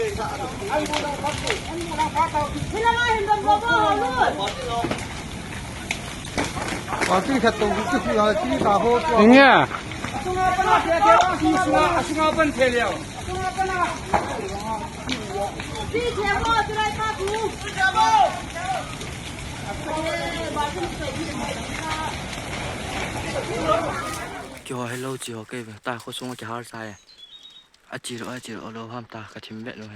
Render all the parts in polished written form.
Cái thật tụng cái là cái cả hồ nghe cho hello chiều cái ta có xuống cái hard sai à chỉ rồi đâu ham ta cái chim bé rồi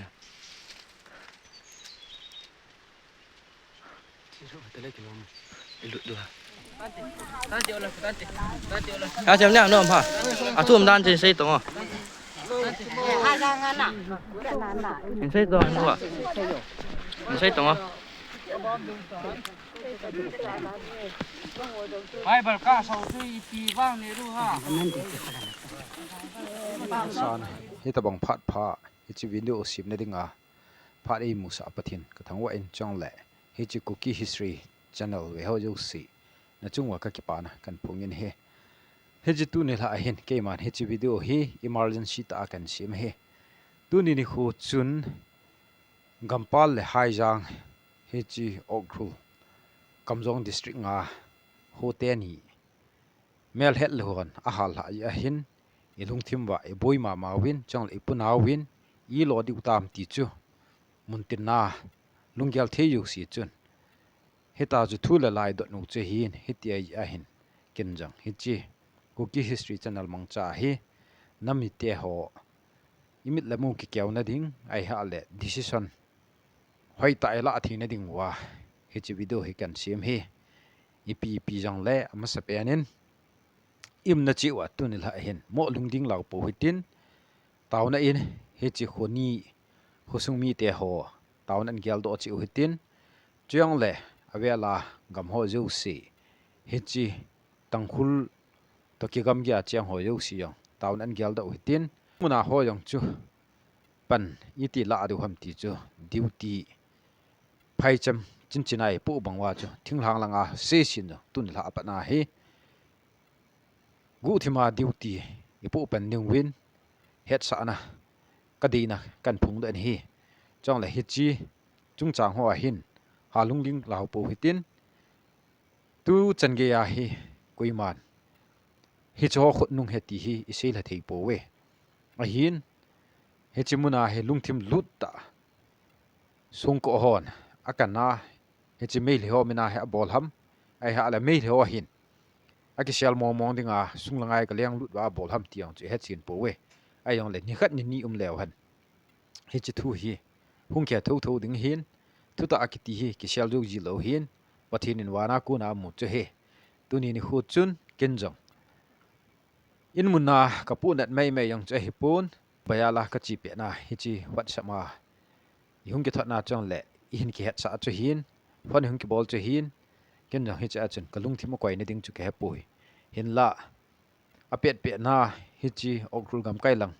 chỉ rồi tới lấy cái lông lụt được à chém nhang nữa hả à thu âm đan trên xây tổng à trên xây tổng đúng không trên xây tổng à hai bờ cá sấu thì tì vang này luôn ha san hita bang phat pha hichi video sim na dinga phat ei musa pathin ka thangwa en chong le hichi cookie history channel we ho jo si na chungwa ka kipana kan phungin he heji tu ne la hin ke man hichi video hi emergency ta kan sim he tu ni ni khu chun gampal le haijang hichi okru kamjong district nga hote ni mel het lehon a hal ha ya hin ilung thimwa e boima ma win chang le puna win i lo diu tam ti chu muntin na lungyal theyu si chun heta ju thula lai dot nu che hin hiti ai a hin kenjang hichi cookie history channel mangcha hi nami te ho imit lamu ki kyaw na ding ai ha le decision hoi ta ela thi na ding wa hichi video hi kan sim hi ipi jang le amasa penin im na chi wa tunil ha hin mo lungding lau po hitin tauna in hichi khoni hosung mi te ho taun an gyal do chi hitin chiang le avela gam ho jo si hichi tangkhul to ki gam gya chiang ho jo si yong taun an gyal do hitin muna ho yong chu pan iti la adu ham ti chu duty phai cham chinchinai pu bangwa chu thinglang langa se sin tunil ha pa na hi gu thima duty ipu pan ning win het sa na kadina kan phung den hi chong la hichi chung chang ho hin halung ling lau po hitin tu change ya hi kuiman hi cho khut nung heti hi isei la thei po we a hin hechimuna he lungthim lut ta sung ko hon akana hechi mail ho mina he bol ham ai ha la mail ho hin aki sial mong dinga sunglangai ka leng lut wa bol ham tiang che het sin po we ai yong le ni khat ni lew han hi chi thu hi hung kya tho ding hin thu ta akiti hi ki sial jo ji lo hin pathin in wana ku na mu che he tuni ni khu chun kenjong in munna ka pu nat mai yang che hi pun bayala ka chi pe na hi chi wat sama i hung ki that na chong le i hin ki het sa che hin phon hung ki bol che hin ken jang hi cha chen kalung thimo koi ne ding chu ke pui hin la apet pe na hi chi okrul gam kai lang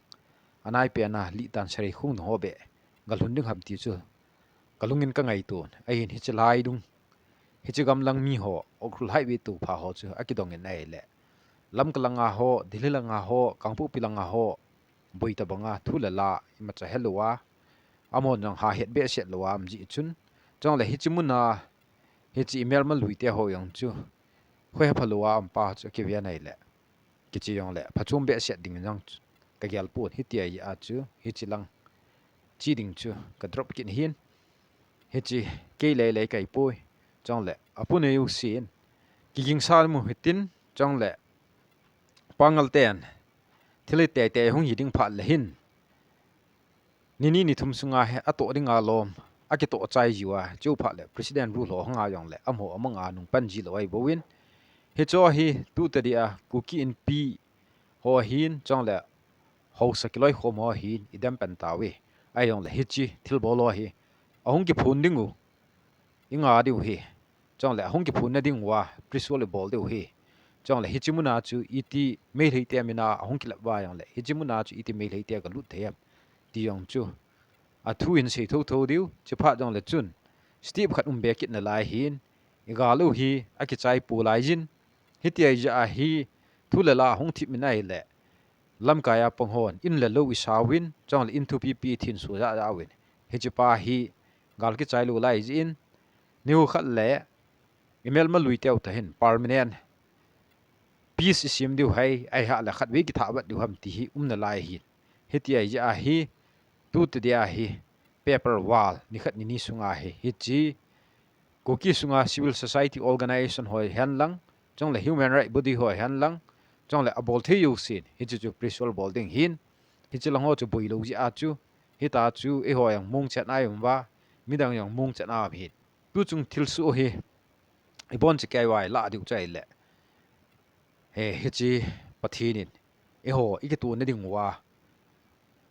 anai pe na li tan sari khung no be galhun ding ham ti chu kalungin ka ngai tu ai hin hi chi lai dung hi chi gam lang mi ho okrul hai wi tu pha ho chu akidong en nei le lam kalanga ho dililanga ho kangpu pilanga ho boita banga thula la ima cha helwa amon jang ha het be set lowa am ji chun chong le hi chi muna hichi email ma luite ho yang chu khoi phalwa am pa chu ke via nei le kichi yong le phachum be set ding jang ka gyal put hiti ai a chu hichi lang chi ding chu ka drop kin hin hichi ke le kai poi chong le apune yu sin ki ging sal mu hitin chong le pangal ten thile te hung hiding pha le hin nini ni thum sunga he ato dinga lom akito chai jiwa chu pha le president ru lo hanga yong le amho amanga nung panji loi bowin he cho hi tu ta dia cookie in p ho hin chong le ho sakiloi ho mo hin idam pan tawi ai yong le hichi thil bolo hi ahung ki phun dingu inga diu hi chong le ahung ki phun na ding wa prisole bol diu hi chong le hichimuna chu iti me leite amina ahung ki labwa yong le hichimuna chu iti me leite ka lut the ti yong chu a thu in sei tho diu chepha jong le chun steve khat be kit na lai hin igalu hi aki chai pu lai jin hiti ai ja hi thu la la hung thip minai le lam kaya pong hon in le lo isawin chong le in thu pi pi thin su za win he chi pa hi gal ki chai lu lai in new khat le email ma lui teu ta hin permanent peace sim diu hai ai ha la khat we ki tha bat du ham ti hi na lai hi heti ai ja hi tu te dia hi paper wall ni khat ni sunga hi chi koki sunga civil society organization hoi han lang chong le human right body hoi han lang chong le abol the yu sin hi chu prisual bolding hin hi chi lang ho chu bui lo ji a chu hi ta chu e ho yang mung chat ai wa mi dang yang mung chat a hi tu chung thil su hi i bon chi kai wai la du chai le he hi chi pathinin e ho i ke tu ne ding wa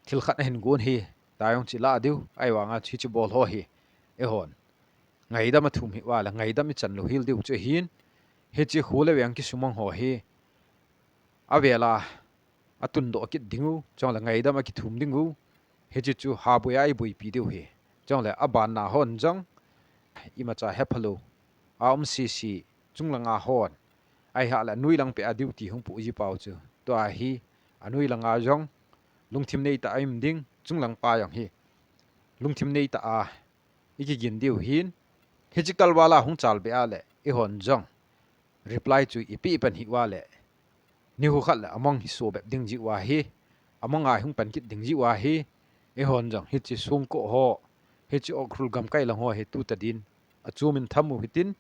thil khat hen gun hi ta yong chi la du ai wa nga chi chu bol ho hi e hon ngày đó mà thùng hi wa là ngày đó mi chan lo hil diu che hin he chi khule weng ki sumang ho hi avela atun do ki dingu chong la ngày đó mà ki thum dingu he chi chu ha bu ai bui pi diu hi chong la aban na hon jong ima cha hepalo si chung la nga hon ai ha la nui lang pe adiu ti hung pu ji pau chu to a hi anui la nga jong lungthim nei ta aim ding chung lang pa yang hi lungthim nei ta a iki gin diu hin Hijikal wala hung chal be ale I hon jong reply chu ipi pan hi wale ni hu khat la among hi so bep ding ji wa hi among ai hung pan kit ding ji wa hi e hon jong hi chi sung ko ho hi chi okrul gam kai lang ho he tu ta din achumin thamu hitin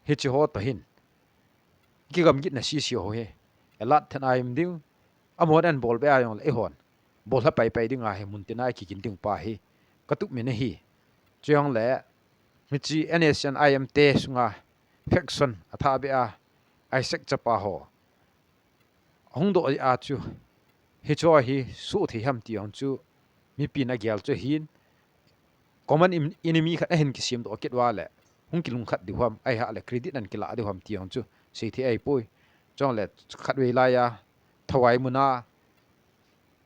hi chi ho ta hin ki gam git na si ho he elat than ai im ding amon an bol be ayong e hon bol ha pai pai ding a he mun tinai ki kin ding pa hi katuk me ne hi chiang le michi NSN IMT sunga faction atha be a Isaac chapa ho hong do a chu hi cho hi su thi ham ti ong chu mi pin a gyal chu hin common enemy khat hen ki sim do ket wa le hung kilung khat di hum ai ha le credit an kila di hum ti ong chu sei thi ai pui chong le khat we la ya thawai muna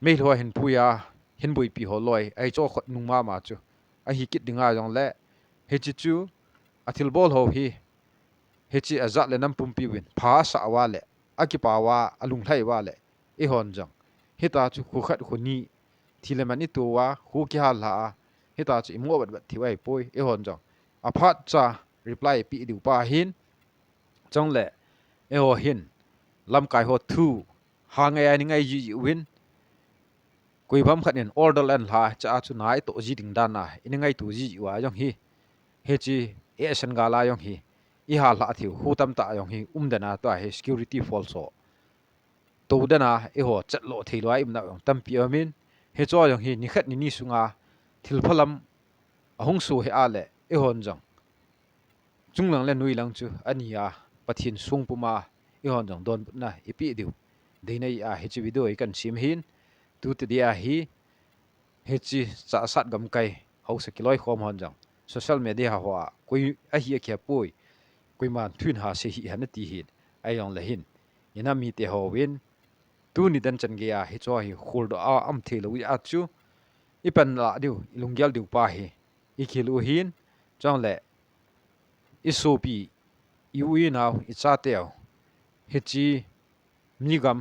me lo hen puya hen bui pi ho loi ai cho khat nung ma chu a hi kit dinga jong le he chi chu athil bol ho hi he chi azat le nam pum pi win pha sa wa le akipa wa alung thai wa le e hon jang he ta chu khu khat khu ni thile mani tu wa khu ki ha la he ta chu imo bat thi wai poi e hon jang a phat cha reply pi du pa hin chong le e ho hin lam kai ho thu ha ngai ani ngai ji win koi bam khat nen order lan la cha chu nai to ji ding dan na in ngai tu ji wa jong hi he chi e san ga la yong hi I ha la thiu hu tam ta yong hi dana to he security falso to dana e ho chat lo thei loi im na yong tam pi amin he cho yong hi ni khat ni sunga thil phalam ahung su he ale e hon jong chunglang le nui lang chu ania pathin sung puma e hon jong don na ipi diu deinai a he chi video I kan sim hin tu ti dia hi he chi cha sat gam kai hau se kiloi khom hon jong social media ha koi a hi kya pui koi man thun ha se hi han ti hin ai yong le hin ina mi te ho win tu ni dan chan ge ya hi cho hi khul do a am the lo ya chu ipan la diu ilungyal diu pa hi ikhilu hin chong le isopi iui now icha teo hichi migam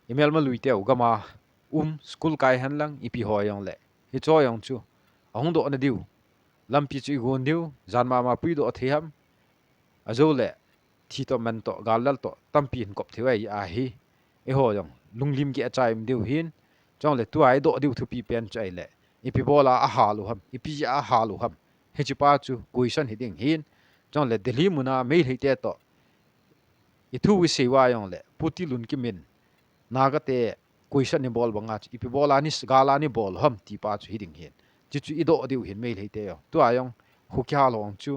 email ma lui teo gama school kai han lang ipi hoyong le hi cho yong chu ahung do na diu lampi chu gon diu janma ma pui do thiam azole thi to man to galal to tampi hin kop thiwai a hi e ho yong lunglim ki achaim diu hin chong le tu ai do diu thu pi pen chai le ipi bola a halu ham ipi a halu ham he chi pa chu question hi ding hin chong le delhi muna me hi te to I thu wi se wa yong le puti lun ki min nagate question ni bol banga ipi bola ni gala ni bol ham ti pa chu hi ding hin chi chu ido diu hin me hi te yo tu ayong hu kya long chu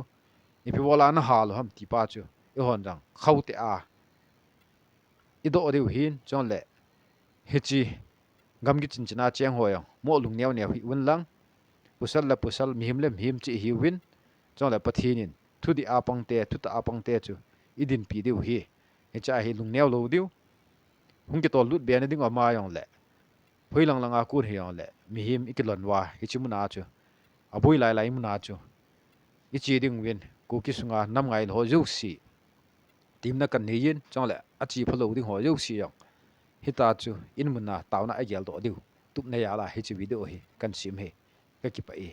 ipi bola na halu ham ti pa chu e hon dang khaute a ido diu hin chong le he chi gam gi chin china cheng hoyong mo lung neu neu hi un lang pusal mihim le mihim chi hi win chong le pathinin thu di apang te thu ta apang te chu idin pi diu hi he cha hi lung neu lo diu hung ki tol lut be na ding ma yong le hoilang langa kur hi yong le mihim ikilon wa hi chimuna chu abui lai muna chu ichi ding win ku ki sunga nam ngai lo ju si tim na kan ni yin chong le achi phalo ding ho ju si yong hita chu in munna tauna a gel do diu tup na ya la hi chu video hi kan sim he ka ki pa e